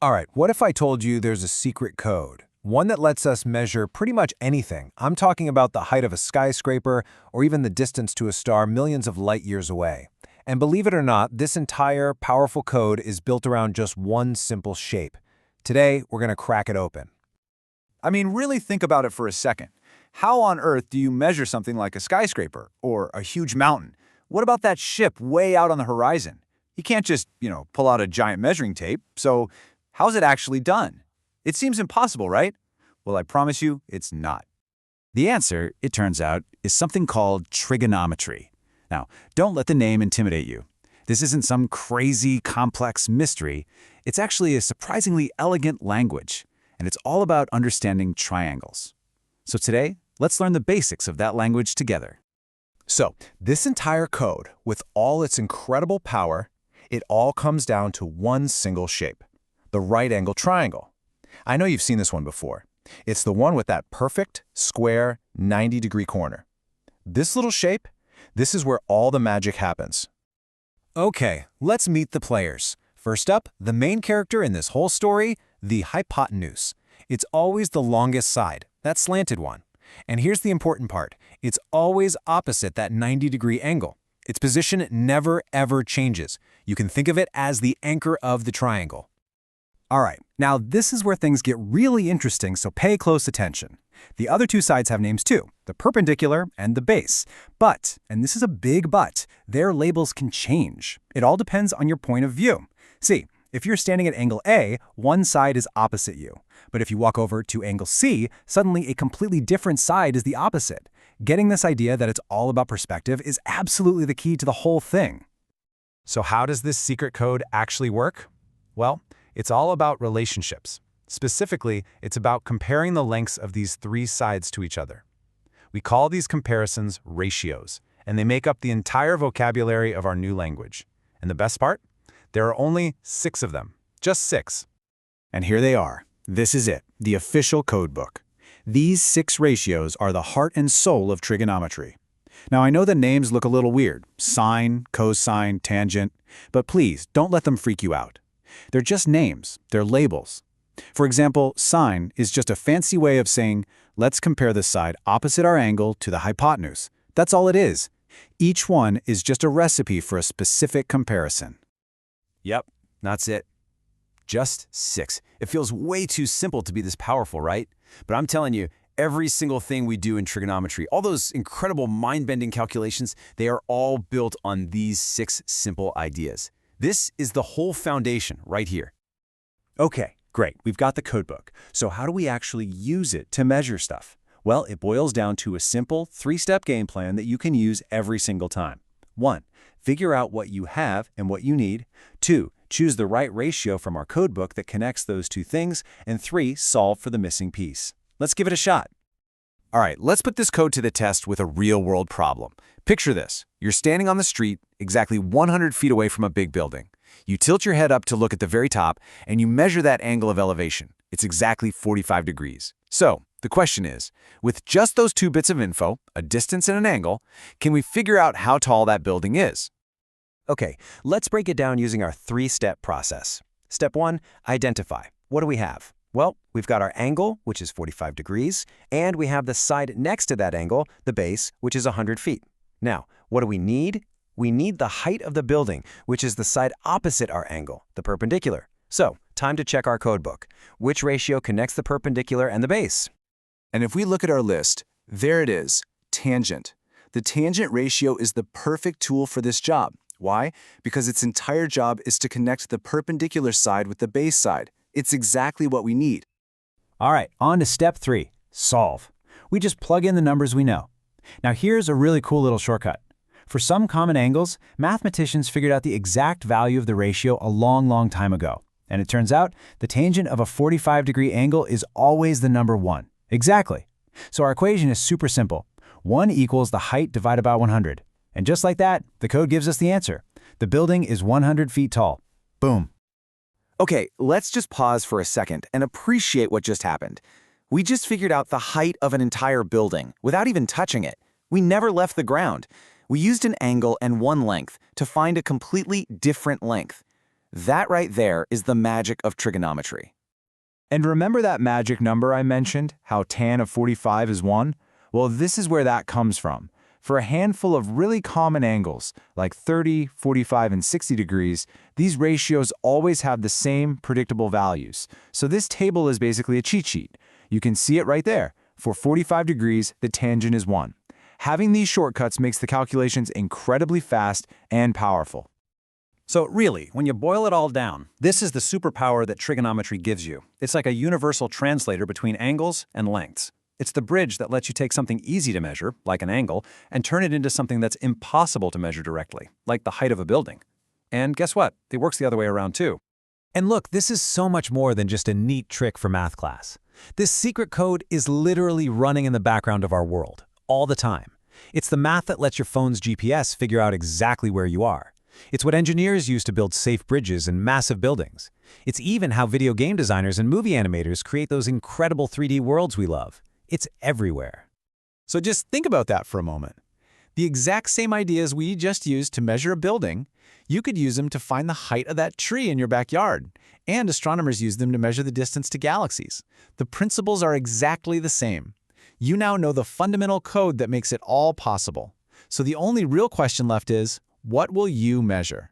All right, what if I told you there's a secret code? One that lets us measure pretty much anything. I'm talking about the height of a skyscraper or even the distance to a star millions of light years away. And believe it or not, this entire powerful code is built around just one simple shape. Today, we're going to crack it open. I mean, really think about it for a second. How on earth do you measure something like a skyscraper or a huge mountain? What about that ship way out on the horizon? You can't just, pull out a giant measuring tape. So how's it actually done? It seems impossible, right? Well, I promise you, it's not. The answer, it turns out, is something called trigonometry. Now, don't let the name intimidate you. This isn't some crazy, complex mystery. It's actually a surprisingly elegant language, and it's all about understanding triangles. So today, let's learn the basics of that language together. So, this entire code, with all its incredible power, it all comes down to one single shape, the right-angle triangle. I know you've seen this one before. It's the one with that perfect, square, 90-degree corner. This little shape, this is where all the magic happens. Okay, let's meet the players. First up, the main character in this whole story, the hypotenuse. It's always the longest side, that slanted one. And here's the important part. It's always opposite that 90-degree angle. Its position never, ever changes. You can think of it as the anchor of the triangle. All right, now this is where things get really interesting, so pay close attention. The other two sides have names too, the perpendicular and the base. But, and this is a big but, their labels can change. It all depends on your point of view. See, if you're standing at angle A, one side is opposite you. But if you walk over to angle C, suddenly a completely different side is the opposite. Getting this idea that it's all about perspective is absolutely the key to the whole thing. So how does this secret code actually work? Well, it's all about relationships. Specifically, it's about comparing the lengths of these three sides to each other. We call these comparisons ratios, and they make up the entire vocabulary of our new language. And the best part? There are only 6 of them. Just 6. And here they are. This is it, the official codebook. These 6 ratios are the heart and soul of trigonometry. Now, I know the names look a little weird, sine, cosine, tangent, but please don't let them freak you out. They're just names, they're labels. For example, sine is just a fancy way of saying, let's compare the side opposite our angle to the hypotenuse. That's all it is. Each one is just a recipe for a specific comparison. Yep, that's it. Just 6. It feels way too simple to be this powerful, right? But I'm telling you, every single thing we do in trigonometry, all those incredible mind-bending calculations, they are all built on these 6 simple ideas. This is the whole foundation right here. Okay, great, we've got the codebook. So how do we actually use it to measure stuff? Well, it boils down to a simple 3-step game plan that you can use every single time. 1. Figure out what you have and what you need. 2. Choose the right ratio from our codebook that connects those two things. And 3. Solve for the missing piece. Let's give it a shot. All right, let's put this code to the test with a real-world problem. Picture this. You're standing on the street, exactly 100 feet away from a big building. You tilt your head up to look at the very top, and you measure that angle of elevation. It's exactly 45 degrees. So, the question is, with just those 2 bits of info, a distance and an angle, can we figure out how tall that building is? Okay, let's break it down using our 3-step process. Step 1, identify. What do we have? Well, we've got our angle, which is 45 degrees, and we have the side next to that angle, the base, which is 100 feet. Now, what do we need? We need the height of the building, which is the side opposite our angle, the perpendicular. So, time to check our codebook. Which ratio connects the perpendicular and the base? And if we look at our list, there it is, tangent. The tangent ratio is the perfect tool for this job. Why? Because its entire job is to connect the perpendicular side with the base side. It's exactly what we need. All right, on to step 3, solve. We just plug in the numbers we know. Now here's a really cool little shortcut. For some common angles, mathematicians figured out the exact value of the ratio a long time ago. And it turns out the tangent of a 45-degree angle is always the number 1. Exactly. So our equation is super simple. 1 equals the height divided by 100. And just like that, the code gives us the answer. The building is 100 feet tall. Boom. Okay, let's just pause for a second and appreciate what just happened. We just figured out the height of an entire building without even touching it. We never left the ground. We used an angle and one length to find a completely different length. That right there is the magic of trigonometry. And remember that magic number I mentioned, how tan of 45 is 1? Well, this is where that comes from. For a handful of really common angles, like 30, 45, and 60 degrees, these ratios always have the same predictable values. So this table is basically a cheat sheet. You can see it right there. For 45 degrees, the tangent is 1. Having these shortcuts makes the calculations incredibly fast and powerful. So really, when you boil it all down, this is the superpower that trigonometry gives you. It's like a universal translator between angles and lengths. It's the bridge that lets you take something easy to measure, like an angle, and turn it into something that's impossible to measure directly, like the height of a building. And guess what? It works the other way around too. And look, this is so much more than just a neat trick for math class. This secret code is literally running in the background of our world, all the time. It's the math that lets your phone's GPS figure out exactly where you are. It's what engineers use to build safe bridges and massive buildings. It's even how video game designers and movie animators create those incredible 3D worlds we love. It's everywhere. So just think about that for a moment. The exact same ideas we just used to measure a building, you could use them to find the height of that tree in your backyard. And astronomers use them to measure the distance to galaxies. The principles are exactly the same. You now know the fundamental code that makes it all possible. So the only real question left is, what will you measure?